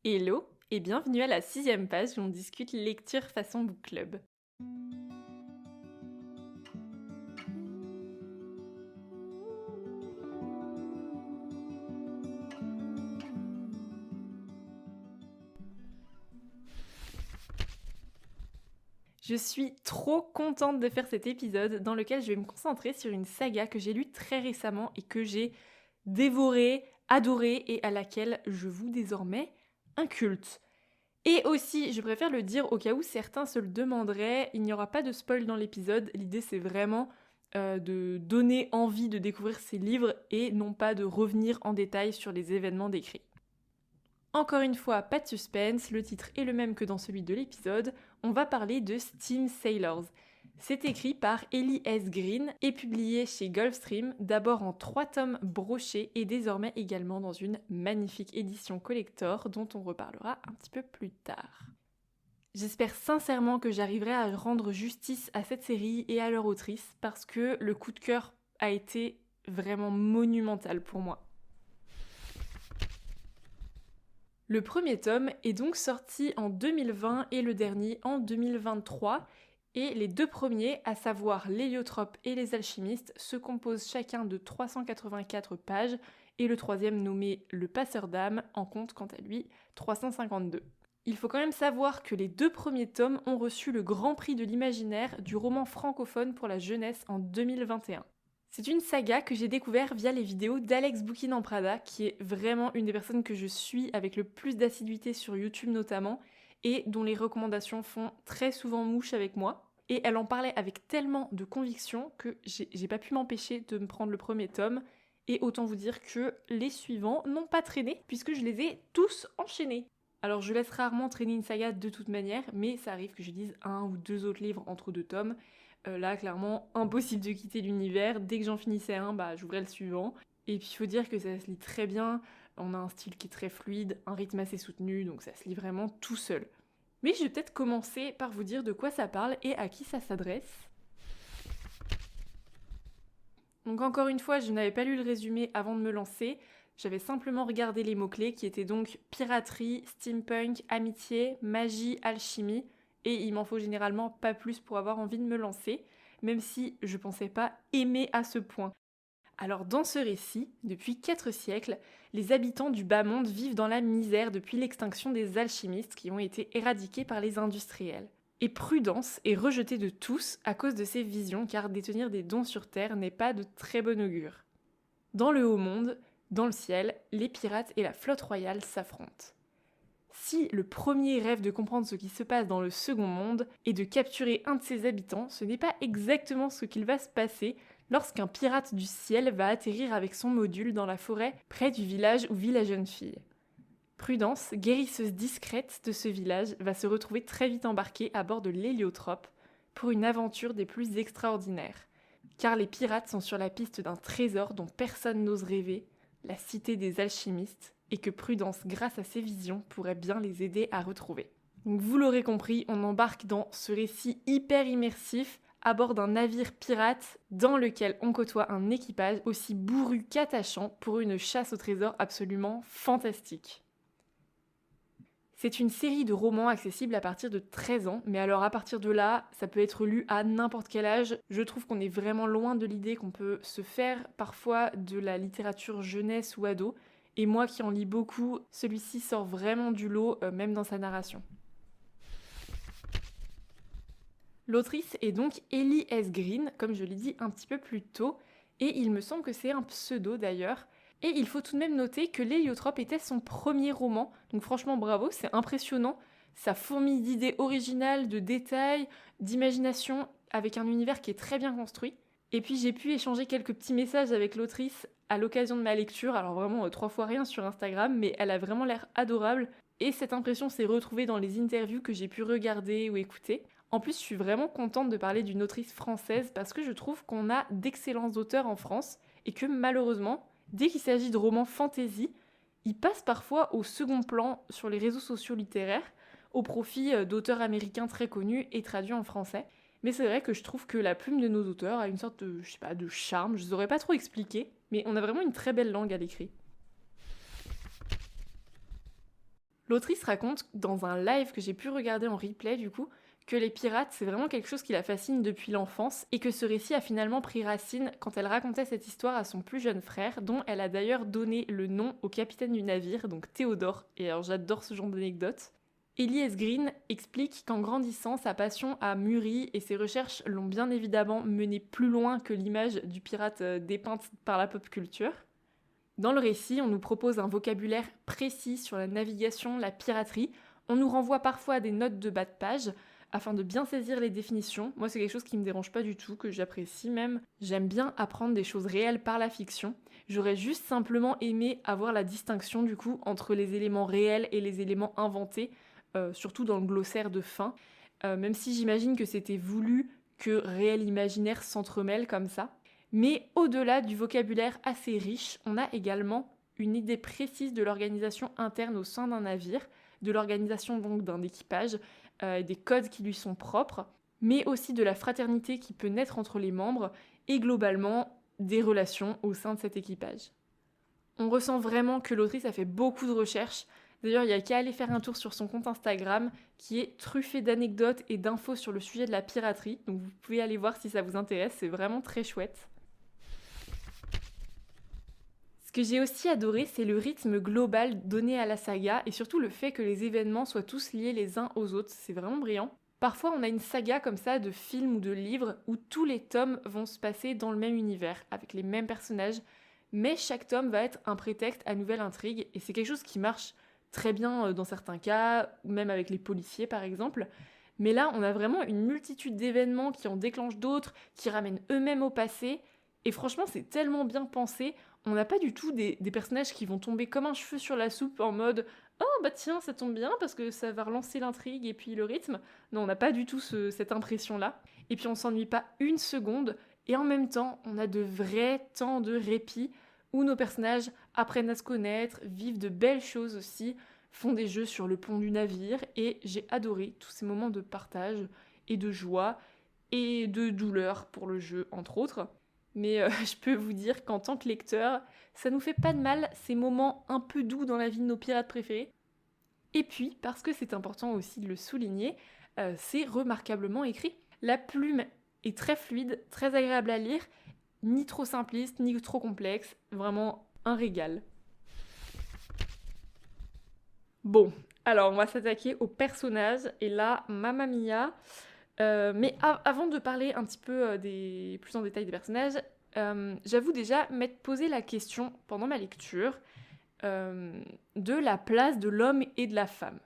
Hello et bienvenue à la 6e page où on discute lecture façon book club. Je suis trop contente de faire cet épisode dans lequel je vais me concentrer sur une saga que j'ai lue très récemment et que j'ai dévorée, adorée et à laquelle je voue désormais un culte. Et aussi, je préfère le dire au cas où certains se le demanderaient, il n'y aura pas de spoil dans l'épisode, l'idée c'est vraiment de donner envie de découvrir ces livres et non pas de revenir en détail sur les événements décrits. Encore une fois, pas de suspense, le titre est le même que dans celui de l'épisode, on va parler de Steam Sailors. C'est écrit par Ellie S. Green et publié chez Gulfstream, d'abord en 3 tomes brochés et désormais également dans une magnifique édition collector dont on reparlera un petit peu plus tard. J'espère sincèrement que j'arriverai à rendre justice à cette série et à leur autrice parce que le coup de cœur a été vraiment monumental pour moi. Le premier tome est donc sorti en 2020 et le dernier en 2023. Et les 2 premiers, à savoir l'Héliotrope et les Alchimistes, se composent chacun de 384 pages et le troisième nommé Le Passeur d'âme en compte quant à lui 352. Il faut quand même savoir que les 2 premiers tomes ont reçu le Grand Prix de l'imaginaire du roman francophone pour la jeunesse en 2021. C'est une saga que j'ai découvert via les vidéos d'Alex Bouquin en Prada, qui est vraiment une des personnes que je suis avec le plus d'assiduité sur YouTube notamment, et dont les recommandations font très souvent mouche avec moi. Et elle en parlait avec tellement de conviction que j'ai pas pu m'empêcher de me prendre le premier tome, et autant vous dire que les suivants n'ont pas traîné, puisque je les ai tous enchaînés. Alors je laisse rarement traîner une saga de toute manière, mais ça arrive que je lise 1 ou 2 autres livres entre 2 tomes, là, clairement, impossible de quitter l'univers. Dès que j'en finissais un, j'ouvrais le suivant. Et puis, il faut dire que ça se lit très bien. On a un style qui est très fluide, un rythme assez soutenu, donc ça se lit vraiment tout seul. Mais je vais peut-être commencer par vous dire de quoi ça parle et à qui ça s'adresse. Donc encore une fois, je n'avais pas lu le résumé avant de me lancer. J'avais simplement regardé les mots-clés qui étaient donc piraterie, steampunk, amitié, magie, alchimie. Et il m'en faut généralement pas plus pour avoir envie de me lancer, même si je pensais pas aimer à ce point. Alors dans ce récit, depuis 4 siècles, les habitants du bas monde vivent dans la misère depuis l'extinction des alchimistes qui ont été éradiqués par les industriels. Et Prudence est rejetée de tous à cause de ses visions car détenir des dons sur Terre n'est pas de très bon augure. Dans le haut monde, dans le ciel, les pirates et la flotte royale s'affrontent. Si le premier rêve de comprendre ce qui se passe dans le second monde et de capturer un de ses habitants, ce n'est pas exactement ce qu'il va se passer lorsqu'un pirate du ciel va atterrir avec son module dans la forêt près du village où vit la jeune fille. Prudence, guérisseuse discrète de ce village, va se retrouver très vite embarquée à bord de l'Héliotrope pour une aventure des plus extraordinaires. Car les pirates sont sur la piste d'un trésor dont personne n'ose rêver, la cité des alchimistes, et que Prudence, grâce à ses visions, pourrait bien les aider à retrouver. Donc vous l'aurez compris, on embarque dans ce récit hyper immersif à bord d'un navire pirate dans lequel on côtoie un équipage aussi bourru qu'attachant pour une chasse au trésor absolument fantastique. C'est une série de romans accessibles à partir de 13 ans, mais alors à partir de là, ça peut être lu à n'importe quel âge. Je trouve qu'on est vraiment loin de l'idée qu'on peut se faire parfois de la littérature jeunesse ou ado, et moi qui en lis beaucoup, celui-ci sort vraiment du lot, même dans sa narration. L'autrice est donc Ellie S. Green, comme je l'ai dit un petit peu plus tôt, et il me semble que c'est un pseudo d'ailleurs. Et il faut tout de même noter que l'Héliotrope était son premier roman, donc franchement bravo, c'est impressionnant. Ça fourmille d'idées originales, de détails, d'imagination, avec un univers qui est très bien construit. Et puis j'ai pu échanger quelques petits messages avec l'autrice à l'occasion de ma lecture, alors vraiment 3 fois rien sur Instagram, mais elle a vraiment l'air adorable. Et cette impression s'est retrouvée dans les interviews que j'ai pu regarder ou écouter. En plus, je suis vraiment contente de parler d'une autrice française parce que je trouve qu'on a d'excellents auteurs en France et que malheureusement, dès qu'il s'agit de romans fantasy, ils passent parfois au second plan sur les réseaux sociaux littéraires au profit d'auteurs américains très connus et traduits en français. Mais c'est vrai que je trouve que la plume de nos auteurs a une sorte de, de charme, je ne saurais pas trop expliquer, mais on a vraiment une très belle langue à l'écrit. L'autrice raconte dans un live que j'ai pu regarder en replay du coup, que les pirates c'est vraiment quelque chose qui la fascine depuis l'enfance et que ce récit a finalement pris racine quand elle racontait cette histoire à son plus jeune frère, dont elle a d'ailleurs donné le nom au capitaine du navire, donc Théodore, et alors j'adore ce genre d'anecdote. Ellie S. Green explique qu'en grandissant, sa passion a mûri et ses recherches l'ont bien évidemment mené plus loin que l'image du pirate dépeinte par la pop culture. Dans le récit, on nous propose un vocabulaire précis sur la navigation, la piraterie. On nous renvoie parfois à des notes de bas de page afin de bien saisir les définitions. Moi, c'est quelque chose qui me dérange pas du tout, que j'apprécie même. J'aime bien apprendre des choses réelles par la fiction. J'aurais juste simplement aimé avoir la distinction du coup entre les éléments réels et les éléments inventés, surtout dans le glossaire de fin. Même si j'imagine que c'était voulu que réel et imaginaire s'entremêlent comme ça. Mais au-delà du vocabulaire assez riche, on a également une idée précise de l'organisation interne au sein d'un navire, de l'organisation donc d'un équipage, des codes qui lui sont propres, mais aussi de la fraternité qui peut naître entre les membres et globalement des relations au sein de cet équipage. On ressent vraiment que l'autrice a fait beaucoup de recherches. D'ailleurs, il n'y a qu'à aller faire un tour sur son compte Instagram qui est truffé d'anecdotes et d'infos sur le sujet de la piraterie. Donc vous pouvez aller voir si ça vous intéresse, c'est vraiment très chouette. Ce que j'ai aussi adoré, c'est le rythme global donné à la saga et surtout le fait que les événements soient tous liés les uns aux autres. C'est vraiment brillant. Parfois, on a une saga comme ça de films ou de livres où tous les tomes vont se passer dans le même univers, avec les mêmes personnages, mais chaque tome va être un prétexte à nouvelle intrigue et c'est quelque chose qui marche très bien dans certains cas, même avec les policiers par exemple. Mais là, on a vraiment une multitude d'événements qui en déclenchent d'autres, qui ramènent eux-mêmes au passé. Et franchement, c'est tellement bien pensé. On n'a pas du tout des personnages qui vont tomber comme un cheveu sur la soupe en mode « Oh bah tiens, ça tombe bien parce que ça va relancer l'intrigue et puis le rythme ». Non, on n'a pas du tout cette impression-là. Et puis on s'ennuie pas une seconde. Et en même temps, on a de vrais temps de répit où nos personnages apprennent à se connaître, vivent de belles choses aussi, font des jeux sur le pont du navire. Et j'ai adoré tous ces moments de partage et de joie et de douleur pour le jeu, entre autres. Mais je peux vous dire qu'en tant que lecteur, ça nous fait pas de mal ces moments un peu doux dans la vie de nos pirates préférés. Et puis, parce que c'est important aussi de le souligner, c'est remarquablement écrit. La plume est très fluide, très agréable à lire, ni trop simpliste, ni trop complexe, vraiment un régal. Bon, alors on va s'attaquer aux personnages, et là, Mamma Mia. Mais avant de parler un petit peu plus en détail des personnages, j'avoue déjà m'être posé la question pendant ma lecture de la place de l'homme et de la femme.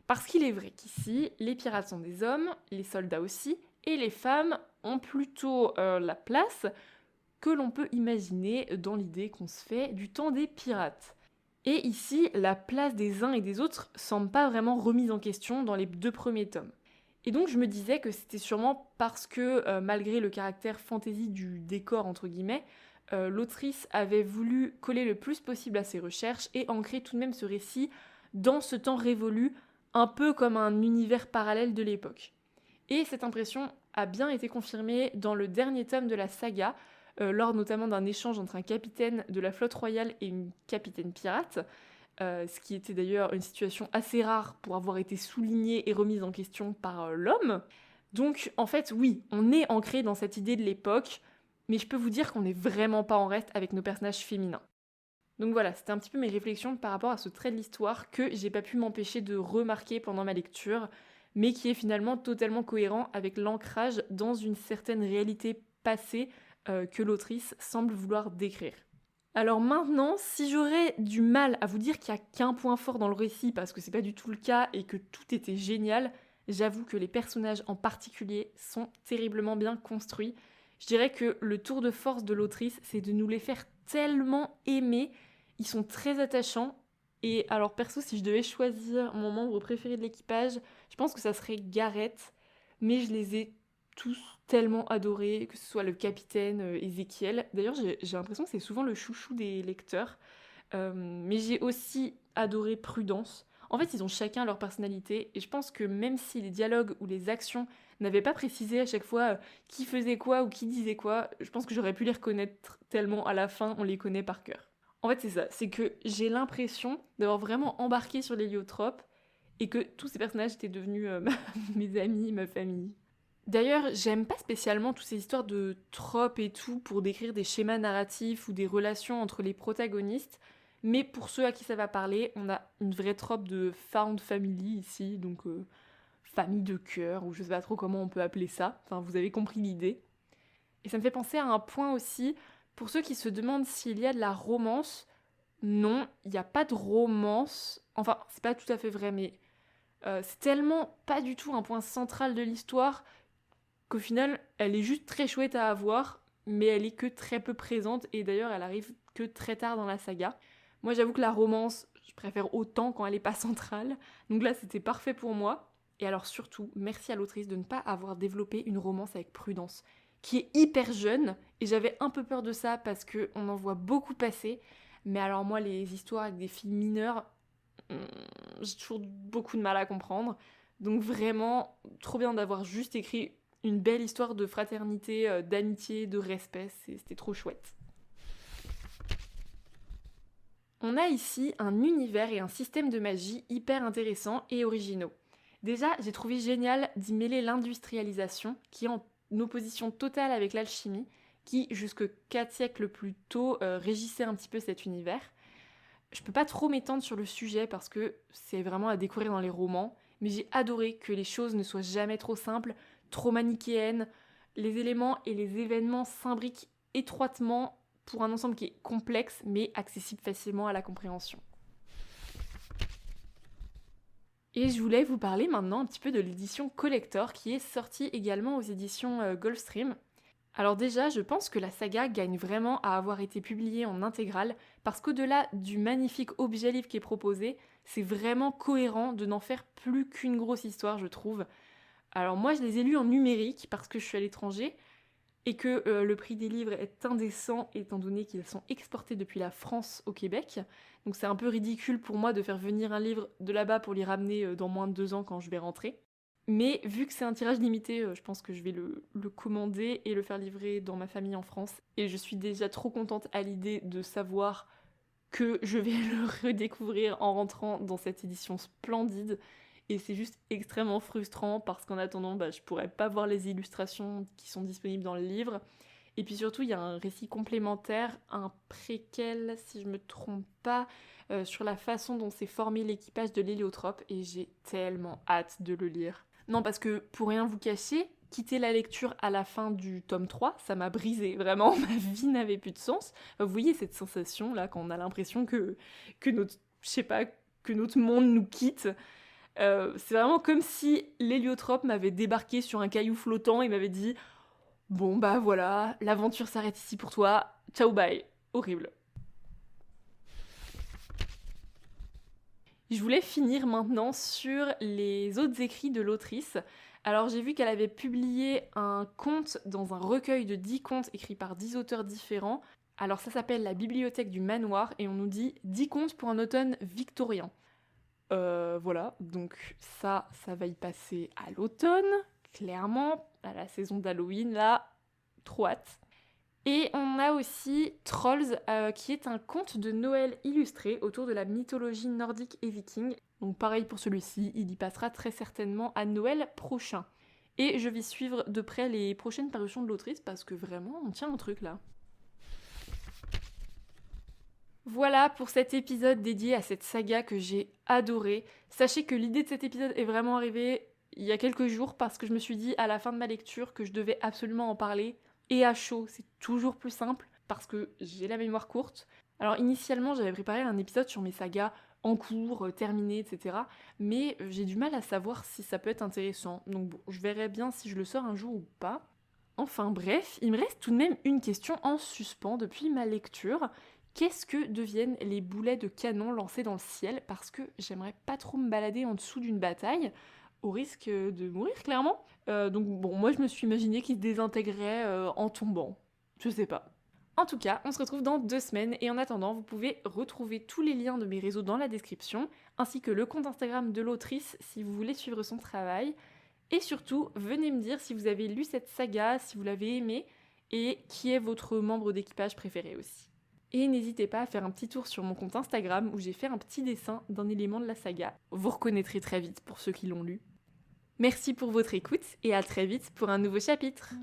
Parce qu'il est vrai qu'ici, les pirates sont des hommes, les soldats aussi, et les femmes ont plutôt la place que l'on peut imaginer dans l'idée qu'on se fait du temps des pirates. Et ici, la place des uns et des autres semble pas vraiment remise en question dans les 2 premiers tomes. Et donc je me disais que c'était sûrement parce que, malgré le caractère fantasy du décor, entre guillemets, l'autrice avait voulu coller le plus possible à ses recherches et ancrer tout de même ce récit dans ce temps révolu, un peu comme un univers parallèle de l'époque. Et cette impression a bien été confirmée dans le dernier tome de la saga, lors notamment d'un échange entre un capitaine de la flotte royale et une capitaine pirate, ce qui était d'ailleurs une situation assez rare pour avoir été soulignée et remise en question par l'homme. Donc en fait oui, on est ancré dans cette idée de l'époque, mais je peux vous dire qu'on n'est vraiment pas en reste avec nos personnages féminins. Donc voilà, c'était un petit peu mes réflexions par rapport à ce trait de l'histoire que j'ai pas pu m'empêcher de remarquer pendant ma lecture, mais qui est finalement totalement cohérent avec l'ancrage dans une certaine réalité passée que l'autrice semble vouloir décrire. Alors maintenant, si j'aurais du mal à vous dire qu'il n'y a qu'un point fort dans le récit, parce que c'est pas du tout le cas et que tout était génial, j'avoue que les personnages en particulier sont terriblement bien construits. Je dirais que le tour de force de l'autrice, c'est de nous les faire tellement aimer. Ils sont très attachants. Et alors perso, si je devais choisir mon membre préféré de l'équipage, je pense que ça serait Gareth. Mais je les ai tous tellement adorés, que ce soit le capitaine Ezekiel. D'ailleurs, j'ai l'impression que c'est souvent le chouchou des lecteurs. Mais j'ai aussi adoré Prudence. En fait, ils ont chacun leur personnalité, et je pense que même si les dialogues ou les actions n'avaient pas précisé à chaque fois qui faisait quoi ou qui disait quoi, je pense que j'aurais pu les reconnaître tellement à la fin on les connaît par cœur. En fait, c'est ça, c'est que j'ai l'impression d'avoir vraiment embarqué sur l'héliotrope et que tous ces personnages étaient devenus mes amis, ma famille. D'ailleurs, j'aime pas spécialement toutes ces histoires de tropes et tout pour décrire des schémas narratifs ou des relations entre les protagonistes, mais pour ceux à qui ça va parler, on a une vraie trope de found family ici, donc famille de cœur, ou je sais pas trop comment on peut appeler ça, enfin vous avez compris l'idée. Et ça me fait penser à un point aussi, pour ceux qui se demandent s'il y a de la romance, non, il n'y a pas de romance, enfin c'est pas tout à fait vrai, mais c'est tellement pas du tout un point central de l'histoire qu'au final, elle est juste très chouette à avoir, mais elle est que très peu présente, et d'ailleurs, elle arrive que très tard dans la saga. Moi, j'avoue que la romance, je préfère autant quand elle est pas centrale, donc là, c'était parfait pour moi. Et alors surtout, merci à l'autrice de ne pas avoir développé une romance avec Prudence, qui est hyper jeune, et j'avais un peu peur de ça parce qu'on en voit beaucoup passer, mais alors moi, les histoires avec des filles mineures, j'ai toujours beaucoup de mal à comprendre. Donc vraiment, trop bien d'avoir juste écrit une belle histoire de fraternité, d'amitié, de respect, c'était trop chouette. On a ici un univers et un système de magie hyper intéressants et originaux. Déjà, j'ai trouvé génial d'y mêler l'industrialisation, qui est en opposition totale avec l'alchimie, qui, jusque 4 siècles plus tôt, régissait un petit peu cet univers. Je peux pas trop m'étendre sur le sujet parce que c'est vraiment à découvrir dans les romans, mais j'ai adoré que les choses ne soient jamais trop simples, trop manichéennes. Les éléments et les événements s'imbriquent étroitement pour un ensemble qui est complexe mais accessible facilement à la compréhension. Et je voulais vous parler maintenant un petit peu de l'édition collector qui est sortie également aux éditions Gulfstream. Alors déjà, je pense que la saga gagne vraiment à avoir été publiée en intégrale parce qu'au-delà du magnifique objet livre qui est proposé, c'est vraiment cohérent de n'en faire plus qu'une grosse histoire, je trouve. Alors moi, je les ai lus en numérique parce que je suis à l'étranger et que le prix des livres est indécent étant donné qu'ils sont exportés depuis la France au Québec. Donc c'est un peu ridicule pour moi de faire venir un livre de là-bas pour l'y ramener dans moins de 2 ans quand je vais rentrer. Mais vu que c'est un tirage limité, je pense que je vais le commander et le faire livrer dans ma famille en France. Et je suis déjà trop contente à l'idée de savoir que je vais le redécouvrir en rentrant dans cette édition splendide. Et c'est juste extrêmement frustrant parce qu'en attendant, je pourrais pas voir les illustrations qui sont disponibles dans le livre. Et puis surtout, il y a un récit complémentaire, un préquel, si je me trompe pas, sur la façon dont s'est formé l'équipage de l'héliotrope. Et j'ai tellement hâte de le lire. Non, parce que pour rien vous cacher, quitter la lecture à la fin du tome 3, ça m'a brisé, vraiment, ma vie n'avait plus de sens. Vous voyez cette sensation là quand on a l'impression que notre, je sais pas, que notre monde nous quitte. C'est vraiment comme si l'héliotrope m'avait débarqué sur un caillou flottant et m'avait dit bon bah voilà, l'aventure s'arrête ici pour toi, ciao bye, horrible. Je voulais finir maintenant sur les autres écrits de l'autrice. Alors j'ai vu qu'elle avait publié un conte dans un recueil de 10 contes écrits par 10 auteurs différents. Alors ça s'appelle La Bibliothèque du Manoir et on nous dit 10 contes pour un automne victorien. Voilà, donc ça va y passer à l'automne, clairement, à la saison d'Halloween, là, trop hâte. Et on a aussi Trolls, qui est un conte de Noël illustré autour de la mythologie nordique et viking. Donc pareil pour celui-ci, il y passera très certainement à Noël prochain. Et je vais suivre de près les prochaines parutions de l'autrice parce que vraiment, on tient un truc là. Voilà pour cet épisode dédié à cette saga que j'ai adorée. Sachez que l'idée de cet épisode est vraiment arrivée il y a quelques jours parce que je me suis dit à la fin de ma lecture que je devais absolument en parler. Et à chaud, c'est toujours plus simple parce que j'ai la mémoire courte. Alors initialement, j'avais préparé un épisode sur mes sagas en cours, terminées, etc. Mais j'ai du mal à savoir si ça peut être intéressant. Donc bon, je verrai bien si je le sors un jour ou pas. Enfin bref, il me reste tout de même une question en suspens depuis ma lecture. Qu'est-ce que deviennent les boulets de canon lancés dans le ciel? Parce que j'aimerais pas trop me balader en dessous d'une bataille, au risque de mourir clairement. Donc bon, moi je me suis imaginé qu'ils se désintégraient en tombant. Je sais pas. En tout cas, on se retrouve dans 2 semaines et en attendant, vous pouvez retrouver tous les liens de mes réseaux dans la description, ainsi que le compte Instagram de l'autrice si vous voulez suivre son travail. Et surtout, venez me dire si vous avez lu cette saga, si vous l'avez aimée, et qui est votre membre d'équipage préféré aussi. Et n'hésitez pas à faire un petit tour sur mon compte Instagram où j'ai fait un petit dessin d'un élément de la saga. Vous reconnaîtrez très vite pour ceux qui l'ont lu. Merci pour votre écoute et à très vite pour un nouveau chapitre.